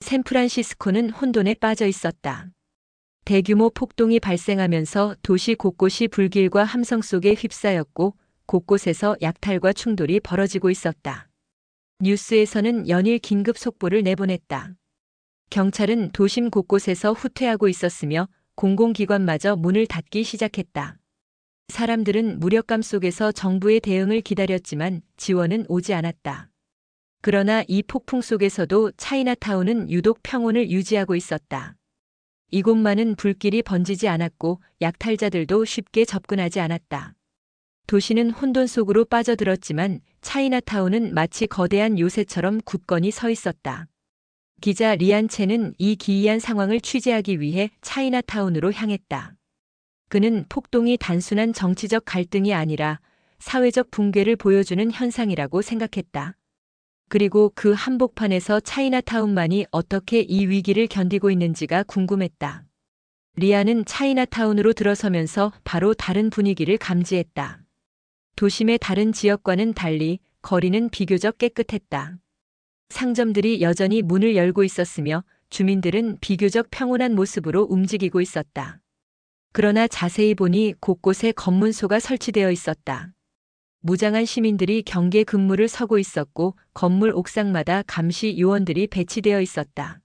샌프란시스코는 혼돈에 빠져 있었다. 대규모 폭동이 발생하면서 도시 곳곳이 불길과 함성 속에 휩싸였고 곳곳에서 약탈과 충돌이 벌어지고 있었다. 뉴스에서는 연일 긴급 속보를 내보냈다. 경찰은 도심 곳곳에서 후퇴하고 있었으며 공공기관마저 문을 닫기 시작했다. 사람들은 무력감 속에서 정부의 대응을 기다렸지만 지원은 오지 않았다. 그러나 이 폭풍 속에서도 차이나타운은 유독 평온을 유지하고 있었다. 이곳만은 불길이 번지지 않았고 약탈자들도 쉽게 접근하지 않았다. 도시는 혼돈 속으로 빠져들었지만 차이나타운은 마치 거대한 요새처럼 굳건히 서 있었다. 기자 리안 채는 이 기이한 상황을 취재하기 위해 차이나타운으로 향했다. 그는 폭동이 단순한 정치적 갈등이 아니라 사회적 붕괴를 보여주는 현상이라고 생각했다. 그리고 그 한복판에서 차이나타운만이 어떻게 이 위기를 견디고 있는지가 궁금했다. 리아는 차이나타운으로 들어서면서 바로 다른 분위기를 감지했다. 도심의 다른 지역과는 달리 거리는 비교적 깨끗했다. 상점들이 여전히 문을 열고 있었으며 주민들은 비교적 평온한 모습으로 움직이고 있었다. 그러나 자세히 보니 곳곳에 검문소가 설치되어 있었다. 무장한 시민들이 경계 근무를 서고 있었고 건물 옥상마다 감시 요원들이 배치되어 있었다.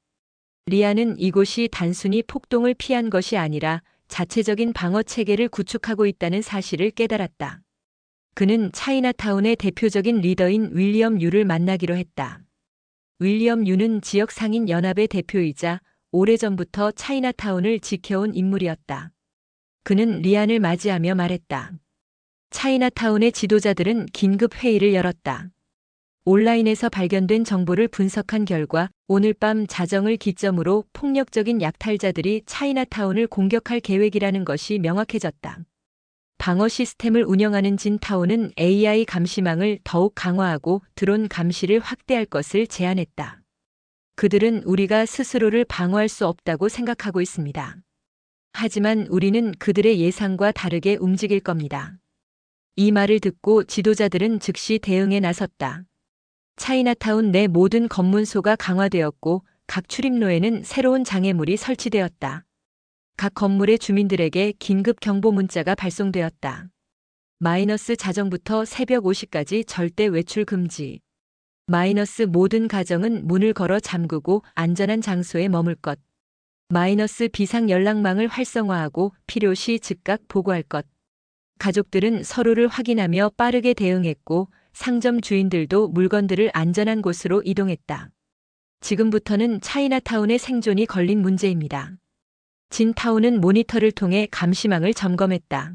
리아는 이곳이 단순히 폭동을 피한 것이 아니라 자체적인 방어 체계를 구축하고 있다는 사실을 깨달았다. 그는 차이나타운의 대표적인 리더인 윌리엄 유를 만나기로 했다. 윌리엄 유는 지역 상인 연합의 대표이자 오래전부터 차이나타운을 지켜온 인물이었다. 그는 리안을 맞이하며 말했다. 차이나타운의 지도자들은 긴급 회의를 열었다. 온라인에서 발견된 정보를 분석한 결과 오늘 밤 자정을 기점으로 폭력적인 약탈자들이 차이나타운을 공격할 계획이라는 것이 명확해졌다. 방어 시스템을 운영하는 진타운은 AI 감시망을 더욱 강화하고 드론 감시를 확대할 것을 제안했다. 그들은 우리가 스스로를 방어할 수 없다고 생각하고 있습니다. 하지만 우리는 그들의 예상과 다르게 움직일 겁니다. 이 말을 듣고 지도자들은 즉시 대응에 나섰다. 차이나타운 내 모든 검문소가 강화되었고 각 출입로에는 새로운 장애물이 설치되었다. 각 건물의 주민들에게 긴급 경보 문자가 발송되었다. 마이너스 자정부터 새벽 5시까지 절대 외출 금지. 마이너스 모든 가정은 문을 걸어 잠그고 안전한 장소에 머물 것. 마이너스 비상 연락망을 활성화하고 필요시 즉각 보고할 것. 가족들은 서로를 확인하며 빠르게 대응했고 상점 주인들도 물건들을 안전한 곳으로 이동했다. 지금부터는 차이나타운의 생존이 걸린 문제입니다. 진타운은 모니터를 통해 감시망을 점검했다.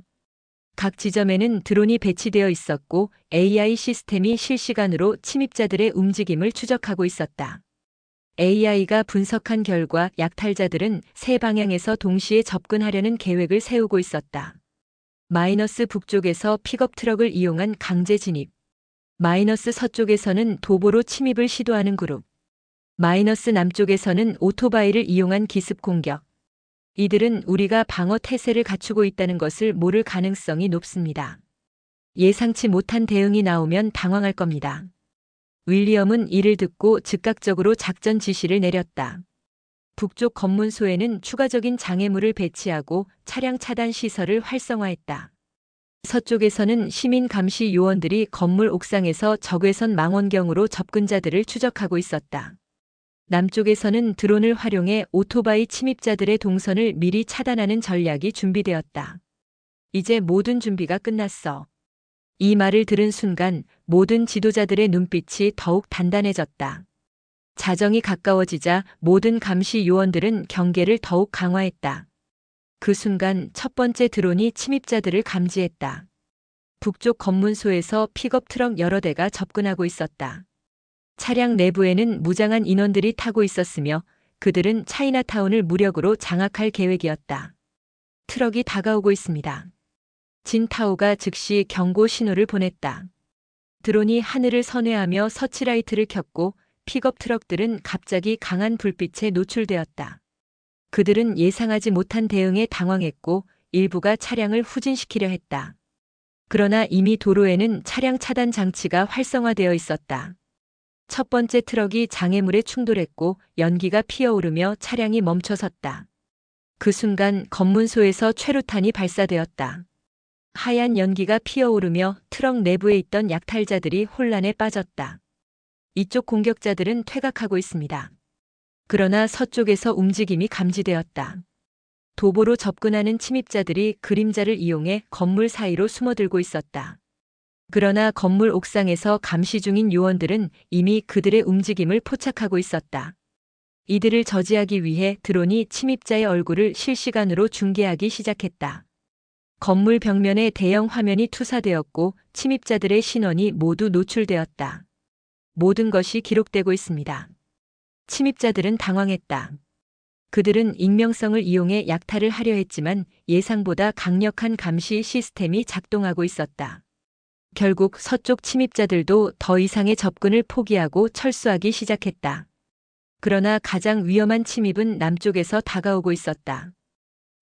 각 지점에는 드론이 배치되어 있었고 AI 시스템이 실시간으로 침입자들의 움직임을 추적하고 있었다. AI가 분석한 결과 약탈자들은 세 방향에서 동시에 접근하려는 계획을 세우고 있었다. 마이너스 북쪽에서 픽업 트럭을 이용한 강제 진입. 마이너스 서쪽에서는 도보로 침입을 시도하는 그룹. 마이너스 남쪽에서는 오토바이를 이용한 기습 공격. 이들은 우리가 방어 태세를 갖추고 있다는 것을 모를 가능성이 높습니다. 예상치 못한 대응이 나오면 당황할 겁니다. 윌리엄은 이를 듣고 즉각적으로 작전 지시를 내렸다. 북쪽 검문소에는 추가적인 장애물을 배치하고 차량 차단 시설을 활성화했다. 서쪽에서는 시민 감시 요원들이 건물 옥상에서 적외선 망원경으로 접근자들을 추적하고 있었다. 남쪽에서는 드론을 활용해 오토바이 침입자들의 동선을 미리 차단하는 전략이 준비되었다. 이제 모든 준비가 끝났어. 이 말을 들은 순간 모든 지도자들의 눈빛이 더욱 단단해졌다. 자정이 가까워지자 모든 감시 요원들은 경계를 더욱 강화했다. 그 순간 첫 번째 드론이 침입자들을 감지했다. 북쪽 검문소에서 픽업 트럭 여러 대가 접근하고 있었다. 차량 내부에는 무장한 인원들이 타고 있었으며 그들은 차이나타운을 무력으로 장악할 계획이었다. 트럭이 다가오고 있습니다. 진타오가 즉시 경고 신호를 보냈다. 드론이 하늘을 선회하며 서치라이트를 켰고 픽업 트럭들은 갑자기 강한 불빛에 노출되었다. 그들은 예상하지 못한 대응에 당황했고 일부가 차량을 후진시키려 했다. 그러나 이미 도로에는 차량 차단 장치가 활성화되어 있었다. 첫 번째 트럭이 장애물에 충돌했고 연기가 피어오르며 차량이 멈춰섰다. 그 순간 검문소에서 최루탄이 발사되었다. 하얀 연기가 피어오르며 트럭 내부에 있던 약탈자들이 혼란에 빠졌다. 이쪽 공격자들은 퇴각하고 있습니다. 그러나 서쪽에서 움직임이 감지되었다. 도보로 접근하는 침입자들이 그림자를 이용해 건물 사이로 숨어들고 있었다. 그러나 건물 옥상에서 감시 중인 요원들은 이미 그들의 움직임을 포착하고 있었다. 이들을 저지하기 위해 드론이 침입자의 얼굴을 실시간으로 중계하기 시작했다. 건물 벽면에 대형 화면이 투사되었고 침입자들의 신원이 모두 노출되었다. 모든 것이 기록되고 있습니다. 침입자들은 당황했다. 그들은 익명성을 이용해 약탈을 하려 했지만 예상보다 강력한 감시 시스템이 작동하고 있었다. 결국 서쪽 침입자들도 더 이상의 접근을 포기하고 철수하기 시작했다. 그러나 가장 위험한 침입은 남쪽에서 다가오고 있었다.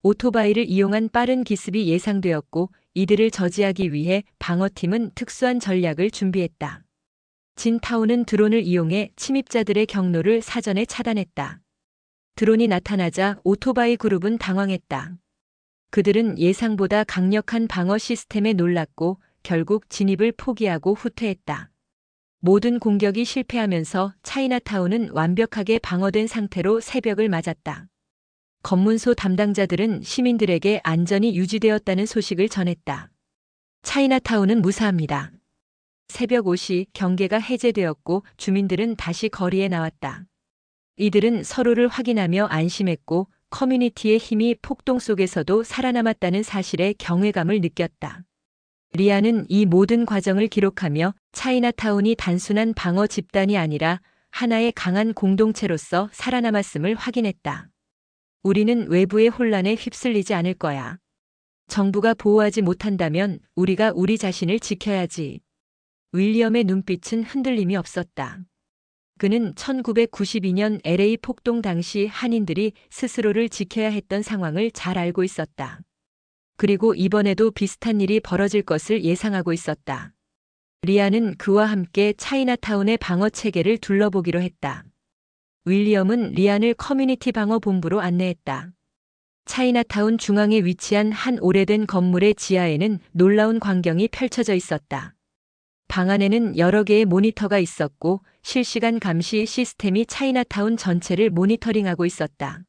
오토바이를 이용한 빠른 기습이 예상되었고 이들을 저지하기 위해 방어팀은 특수한 전략을 준비했다. 진타오는 드론을 이용해 침입자들의 경로를 사전에 차단했다. 드론이 나타나자 오토바이 그룹은 당황했다. 그들은 예상보다 강력한 방어 시스템에 놀랐고 결국 진입을 포기하고 후퇴했다. 모든 공격이 실패하면서 차이나타운은 완벽하게 방어된 상태로 새벽을 맞았다. 검문소 담당자들은 시민들에게 안전이 유지되었다는 소식을 전했다. 차이나타운은 무사합니다. 새벽 5시 경계가 해제되었고 주민들은 다시 거리에 나왔다. 이들은 서로를 확인하며 안심했고 커뮤니티의 힘이 폭동 속에서도 살아남았다는 사실에 경외감을 느꼈다. 리아는 이 모든 과정을 기록하며 차이나타운이 단순한 방어 집단이 아니라 하나의 강한 공동체로서 살아남았음을 확인했다. 우리는 외부의 혼란에 휩쓸리지 않을 거야. 정부가 보호하지 못한다면 우리가 우리 자신을 지켜야지. 윌리엄의 눈빛은 흔들림이 없었다. 그는 1992년 LA 폭동 당시 한인들이 스스로를 지켜야 했던 상황을 잘 알고 있었다. 그리고 이번에도 비슷한 일이 벌어질 것을 예상하고 있었다. 리아는 그와 함께 차이나타운의 방어 체계를 둘러보기로 했다. 윌리엄은 리안을 커뮤니티 방어 본부로 안내했다. 차이나타운 중앙에 위치한 한 오래된 건물의 지하에는 놀라운 광경이 펼쳐져 있었다. 방 안에는 여러 개의 모니터가 있었고 실시간 감시 시스템이 차이나타운 전체를 모니터링하고 있었다.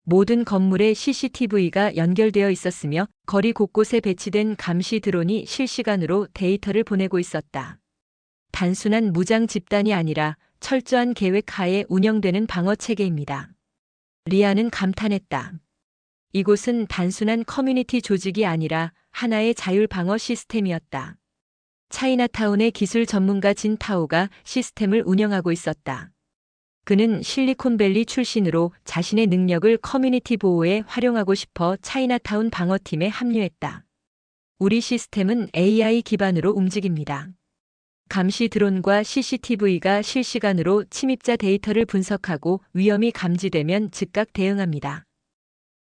모든 건물에 CCTV가 연결되어 있었으며 거리 곳곳에 배치된 감시 드론이 실시간으로 데이터를 보내고 있었다. 단순한 무장 집단이 아니라 철저한 계획 하에 운영되는 방어 체계입니다. 리아는 감탄했다. 이곳은 단순한 커뮤니티 조직이 아니라 하나의 자율 방어 시스템이었다. 차이나타운의 기술 전문가 진타오가 시스템을 운영하고 있었다. 그는 실리콘밸리 출신으로 자신의 능력을 커뮤니티 보호에 활용하고 싶어 차이나타운 방어팀에 합류했다. 우리 시스템은 AI 기반으로 움직입니다. 감시 드론과 CCTV가 실시간으로 침입자 데이터를 분석하고 위험이 감지되면 즉각 대응합니다.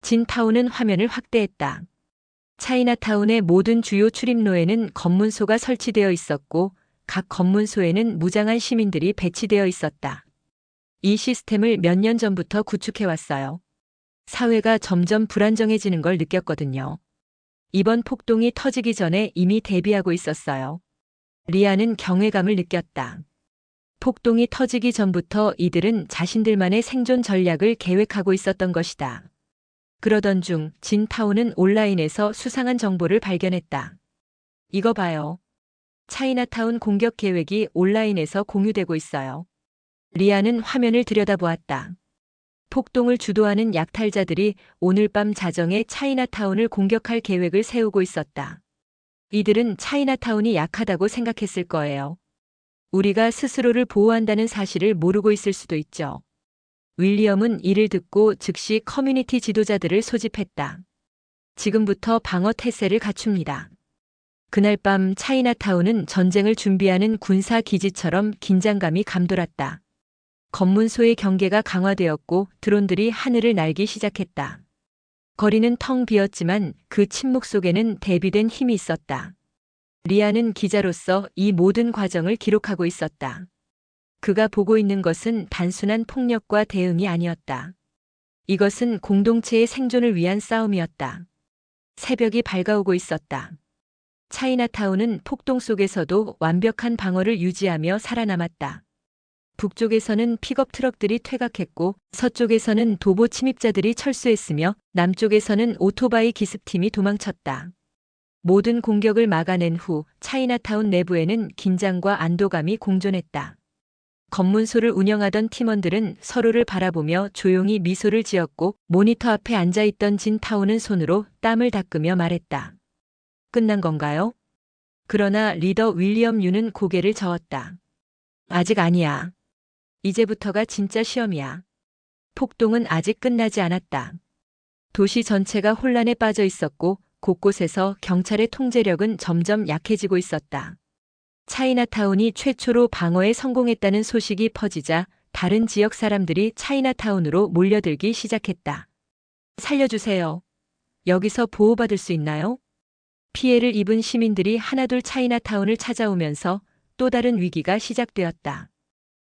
진타오는 화면을 확대했다. 차이나타운의 모든 주요 출입로에는 검문소가 설치되어 있었고 각 검문소에는 무장한 시민들이 배치되어 있었다. 이 시스템을 몇 년 전부터 구축해왔어요. 사회가 점점 불안정해지는 걸 느꼈거든요. 이번 폭동이 터지기 전에 이미 대비하고 있었어요. 리아는 경외감을 느꼈다. 폭동이 터지기 전부터 이들은 자신들만의 생존 전략을 계획하고 있었던 것이다. 그러던 중 진타오는 온라인에서 수상한 정보를 발견했다. 이거 봐요. 차이나타운 공격 계획이 온라인에서 공유되고 있어요. 리아는 화면을 들여다보았다. 폭동을 주도하는 약탈자들이 오늘 밤 자정에 차이나타운을 공격할 계획을 세우고 있었다. 이들은 차이나타운이 약하다고 생각했을 거예요. 우리가 스스로를 보호한다는 사실을 모르고 있을 수도 있죠. 윌리엄은 이를 듣고 즉시 커뮤니티 지도자들을 소집했다. 지금부터 방어 태세를 갖춥니다. 그날 밤 차이나타운은 전쟁을 준비하는 군사 기지처럼 긴장감이 감돌았다. 검문소의 경계가 강화되었고 드론들이 하늘을 날기 시작했다. 거리는 텅 비었지만 그 침묵 속에는 대비된 힘이 있었다. 리아는 기자로서 이 모든 과정을 기록하고 있었다. 그가 보고 있는 것은 단순한 폭력과 대응이 아니었다. 이것은 공동체의 생존을 위한 싸움이었다. 새벽이 밝아오고 있었다. 차이나타운은 폭동 속에서도 완벽한 방어를 유지하며 살아남았다. 북쪽에서는 픽업 트럭들이 퇴각했고 서쪽에서는 도보 침입자들이 철수했으며 남쪽에서는 오토바이 기습팀이 도망쳤다. 모든 공격을 막아낸 후 차이나타운 내부에는 긴장과 안도감이 공존했다. 검문소를 운영하던 팀원들은 서로를 바라보며 조용히 미소를 지었고 모니터 앞에 앉아있던 진 타오는 손으로 땀을 닦으며 말했다. 끝난 건가요? 그러나 리더 윌리엄 유는 고개를 저었다. 아직 아니야. 이제부터가 진짜 시험이야. 폭동은 아직 끝나지 않았다. 도시 전체가 혼란에 빠져 있었고 곳곳에서 경찰의 통제력은 점점 약해지고 있었다. 차이나타운이 최초로 방어에 성공했다는 소식이 퍼지자 다른 지역 사람들이 차이나타운으로 몰려들기 시작했다. 살려주세요. 여기서 보호받을 수 있나요? 피해를 입은 시민들이 하나둘 차이나타운을 찾아오면서 또 다른 위기가 시작되었다.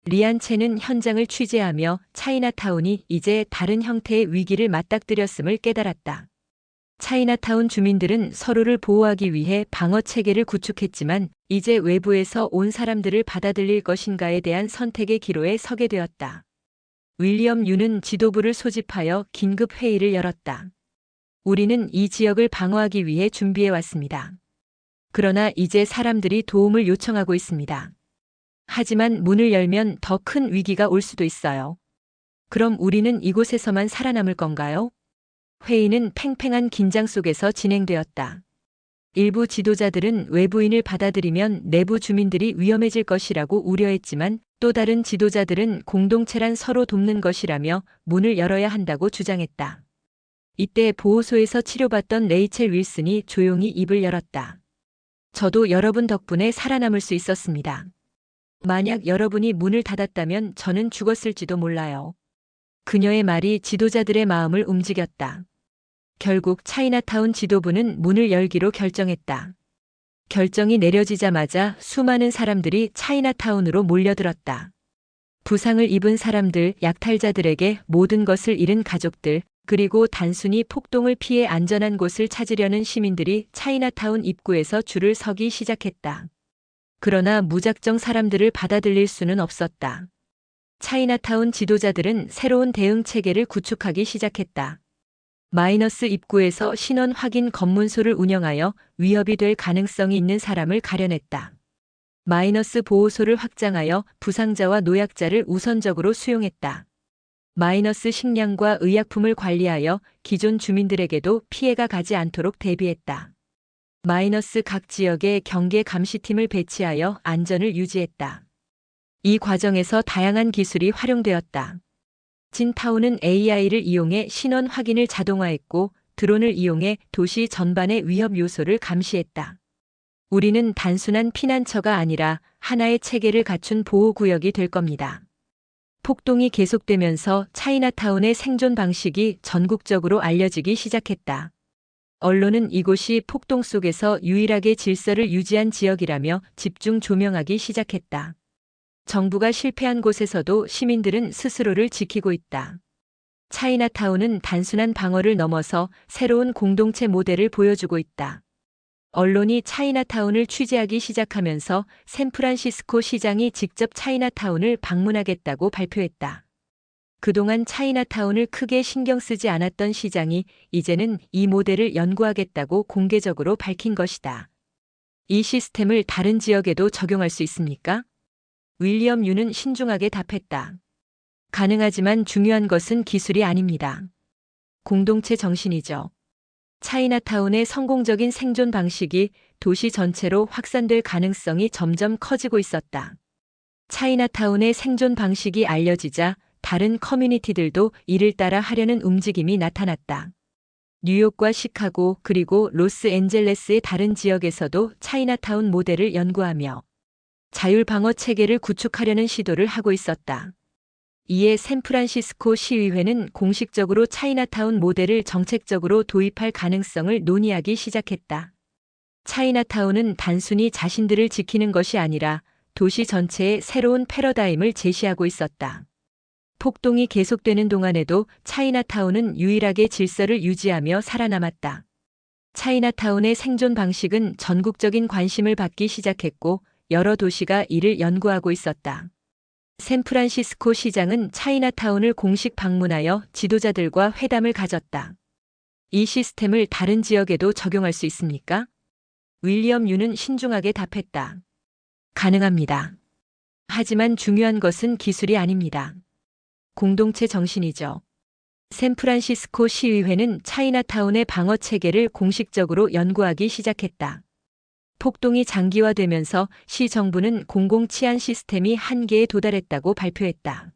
리안체는 현장을 취재하며 차이나타운이 이제 다른 형태의 위기를 맞닥뜨렸음을 깨달았다. 차이나타운 주민들은 서로를 보호하기 위해 방어 체계를 구축했지만 이제 외부에서 온 사람들을 받아들일 것인가에 대한 선택의 기로에 서게 되었다. 윌리엄 유는 지도부를 소집하여 긴급 회의를 열었다. 우리는 이 지역을 방어하기 위해 준비해 왔습니다. 그러나 이제 사람들이 도움을 요청하고 있습니다. 하지만 문을 열면 더 큰 위기가 올 수도 있어요. 그럼 우리는 이곳에서만 살아남을 건가요? 회의는 팽팽한 긴장 속에서 진행되었다. 일부 지도자들은 외부인을 받아들이면 내부 주민들이 위험해질 것이라고 우려했지만 또 다른 지도자들은 공동체란 서로 돕는 것이라며 문을 열어야 한다고 주장했다. 이때 보호소에서 치료받던 레이첼 윌슨이 조용히 입을 열었다. 저도 여러분 덕분에 살아남을 수 있었습니다. 만약 여러분이 문을 닫았다면 저는 죽었을지도 몰라요. 그녀의 말이 지도자들의 마음을 움직였다. 결국 차이나타운 지도부는 문을 열기로 결정했다. 결정이 내려지자마자 수많은 사람들이 차이나타운으로 몰려들었다. 부상을 입은 사람들, 약탈자들에게 모든 것을 잃은 가족들, 그리고 단순히 폭동을 피해 안전한 곳을 찾으려는 시민들이 차이나타운 입구에서 줄을 서기 시작했다. 그러나 무작정 사람들을 받아들일 수는 없었다. 차이나타운 지도자들은 새로운 대응 체계를 구축하기 시작했다. 마이너스 입구에서 신원 확인 검문소를 운영하여 위협이 될 가능성이 있는 사람을 가려냈다. 마이너스 보호소를 확장하여 부상자와 노약자를 우선적으로 수용했다. 마이너스 식량과 의약품을 관리하여 기존 주민들에게도 피해가 가지 않도록 대비했다. 마이너스 각 지역에 경계 감시팀을 배치하여 안전을 유지했다. 이 과정에서 다양한 기술이 활용되었다. 진타운은 AI를 이용해 신원 확인을 자동화했고 드론을 이용해 도시 전반의 위협 요소를 감시했다. 우리는 단순한 피난처가 아니라 하나의 체계를 갖춘 보호구역이 될 겁니다. 폭동이 계속되면서 차이나타운의 생존 방식이 전국적으로 알려지기 시작했다. 언론은 이곳이 폭동 속에서 유일하게 질서를 유지한 지역이라며 집중 조명하기 시작했다. 정부가 실패한 곳에서도 시민들은 스스로를 지키고 있다. 차이나타운은 단순한 방어를 넘어서 새로운 공동체 모델을 보여주고 있다. 언론이 차이나타운을 취재하기 시작하면서 샌프란시스코 시장이 직접 차이나타운을 방문하겠다고 발표했다. 그동안 차이나타운을 크게 신경 쓰지 않았던 시장이 이제는 이 모델을 연구하겠다고 공개적으로 밝힌 것이다. 이 시스템을 다른 지역에도 적용할 수 있습니까? 윌리엄 유는 신중하게 답했다. 가능하지만 중요한 것은 기술이 아닙니다. 공동체 정신이죠. 차이나타운의 성공적인 생존 방식이 도시 전체로 확산될 가능성이 점점 커지고 있었다. 차이나타운의 생존 방식이 알려지자 다른 커뮤니티들도 이를 따라 하려는 움직임이 나타났다. 뉴욕과 시카고 그리고 로스앤젤레스의 다른 지역에서도 차이나타운 모델을 연구하며 자율 방어 체계를 구축하려는 시도를 하고 있었다. 이에 샌프란시스코 시의회는 공식적으로 차이나타운 모델을 정책적으로 도입할 가능성을 논의하기 시작했다. 차이나타운은 단순히 자신들을 지키는 것이 아니라 도시 전체의 새로운 패러다임을 제시하고 있었다. 폭동이 계속되는 동안에도 차이나타운은 유일하게 질서를 유지하며 살아남았다. 차이나타운의 생존 방식은 전국적인 관심을 받기 시작했고 여러 도시가 이를 연구하고 있었다. 샌프란시스코 시장은 차이나타운을 공식 방문하여 지도자들과 회담을 가졌다. 이 시스템을 다른 지역에도 적용할 수 있습니까? 윌리엄 유는 신중하게 답했다. 가능합니다. 하지만 중요한 것은 기술이 아닙니다. 공동체 정신이죠. 샌프란시스코 시의회는 차이나타운의 방어 체계를 공식적으로 연구하기 시작했다. 폭동이 장기화되면서 시 정부는 공공 치안 시스템이 한계에 도달했다고 발표했다.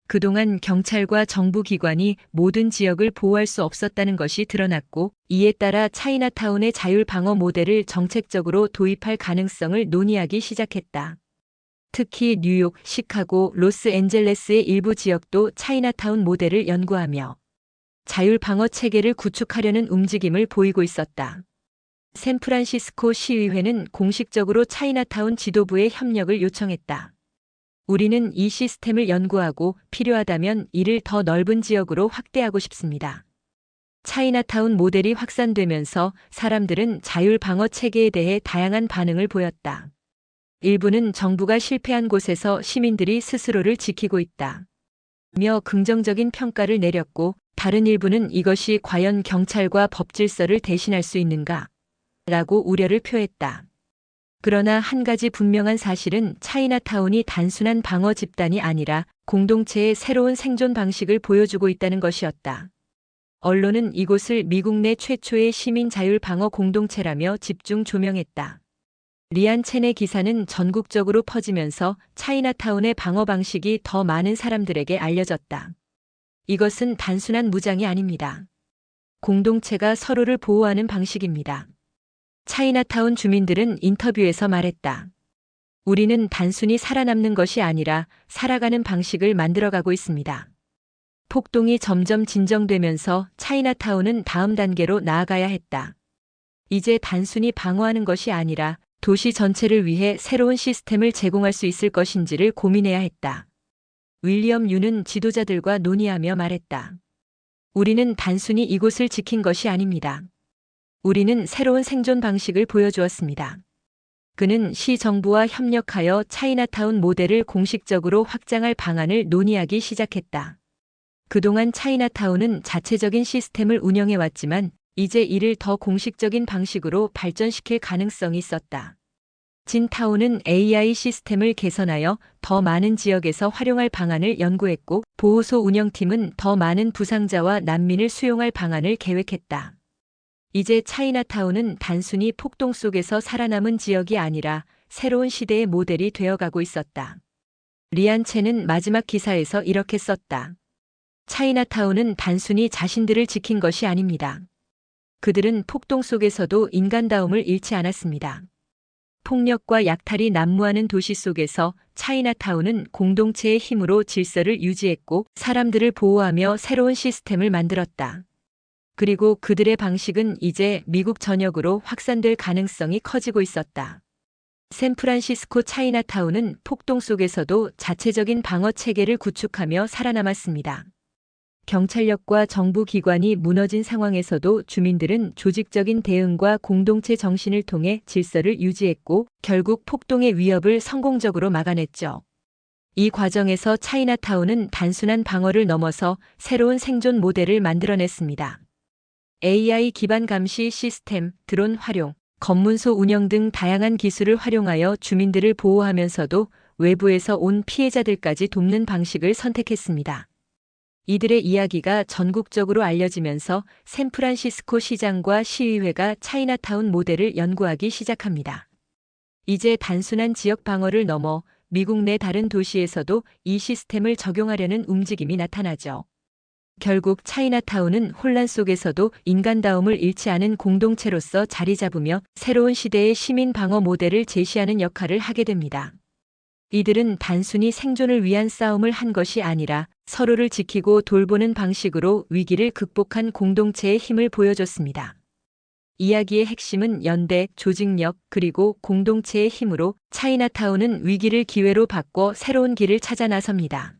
그동안 경찰과 정부 기관이 모든 지역을 보호할 수 없었다는 것이 드러났고, 이에 따라 차이나타운의 자율 방어 모델을 정책적으로 도입할 가능성을 논의하기 시작했다. 특히 뉴욕, 시카고, 로스앤젤레스의 일부 지역도 차이나타운 모델을 연구하며 자율 방어 체계를 구축하려는 움직임을 보이고 있었다. 샌프란시스코 시의회는 공식적으로 차이나타운 지도부에 협력을 요청했다. 우리는 이 시스템을 연구하고 필요하다면 이를 더 넓은 지역으로 확대하고 싶습니다. 차이나타운 모델이 확산되면서 사람들은 자율 방어 체계에 대해 다양한 반응을 보였다. 일부는 정부가 실패한 곳에서 시민들이 스스로를 지키고 있다 며 긍정적인 평가를 내렸고, 다른 일부는 이것이 과연 경찰과 법 질서를 대신할 수 있는가? 라고 우려를 표했다. 그러나 한 가지 분명한 사실은 차이나타운이 단순한 방어 집단이 아니라 공동체의 새로운 생존 방식을 보여주고 있다는 것이었다. 언론은 이곳을 미국 내 최초의 시민 자율 방어 공동체라며 집중 조명했다. 리안 첸의 기사는 전국적으로 퍼지면서 차이나타운의 방어 방식이 더 많은 사람들에게 알려졌다. 이것은 단순한 무장이 아닙니다. 공동체가 서로를 보호하는 방식입니다. 차이나타운 주민들은 인터뷰에서 말했다. 우리는 단순히 살아남는 것이 아니라 살아가는 방식을 만들어가고 있습니다. 폭동이 점점 진정되면서 차이나타운은 다음 단계로 나아가야 했다. 이제 단순히 방어하는 것이 아니라 도시 전체를 위해 새로운 시스템을 제공할 수 있을 것인지를 고민해야 했다. 윌리엄 유는 지도자들과 논의하며 말했다. 우리는 단순히 이곳을 지킨 것이 아닙니다. 우리는 새로운 생존 방식을 보여주었습니다. 그는 시 정부와 협력하여 차이나타운 모델을 공식적으로 확장할 방안을 논의하기 시작했다. 그동안 차이나타운은 자체적인 시스템을 운영해왔지만 이제 이를 더 공식적인 방식으로 발전시킬 가능성이 있었다. 진타운은 AI 시스템을 개선하여 더 많은 지역에서 활용할 방안을 연구했고, 보호소 운영팀은 더 많은 부상자와 난민을 수용할 방안을 계획했다. 이제 차이나타운은 단순히 폭동 속에서 살아남은 지역이 아니라 새로운 시대의 모델이 되어가고 있었다. 리안 첸은 마지막 기사에서 이렇게 썼다. 차이나타운은 단순히 자신들을 지킨 것이 아닙니다. 그들은 폭동 속에서도 인간다움을 잃지 않았습니다. 폭력과 약탈이 난무하는 도시 속에서 차이나타운은 공동체의 힘으로 질서를 유지했고 사람들을 보호하며 새로운 시스템을 만들었다. 그리고 그들의 방식은 이제 미국 전역으로 확산될 가능성이 커지고 있었다. 샌프란시스코 차이나타운은 폭동 속에서도 자체적인 방어 체계를 구축하며 살아남았습니다. 경찰력과 정부 기관이 무너진 상황에서도 주민들은 조직적인 대응과 공동체 정신을 통해 질서를 유지했고 결국 폭동의 위협을 성공적으로 막아냈죠. 이 과정에서 차이나타운은 단순한 방어를 넘어서 새로운 생존 모델을 만들어냈습니다. AI 기반 감시 시스템, 드론 활용, 검문소 운영 등 다양한 기술을 활용하여 주민들을 보호하면서도 외부에서 온 피해자들까지 돕는 방식을 선택했습니다. 이들의 이야기가 전국적으로 알려지면서 샌프란시스코 시장과 시의회가 차이나타운 모델을 연구하기 시작합니다. 이제 단순한 지역 방어를 넘어 미국 내 다른 도시에서도 이 시스템을 적용하려는 움직임이 나타나죠. 결국 차이나타운은 혼란 속에서도 인간다움을 잃지 않은 공동체로서 자리 잡으며 새로운 시대의 시민 방어 모델을 제시하는 역할을 하게 됩니다. 이들은 단순히 생존을 위한 싸움을 한 것이 아니라 서로를 지키고 돌보는 방식으로 위기를 극복한 공동체의 힘을 보여줬습니다. 이야기의 핵심은 연대, 조직력, 그리고 공동체의 힘으로 차이나타운은 위기를 기회로 바꿔 새로운 길을 찾아 나섭니다.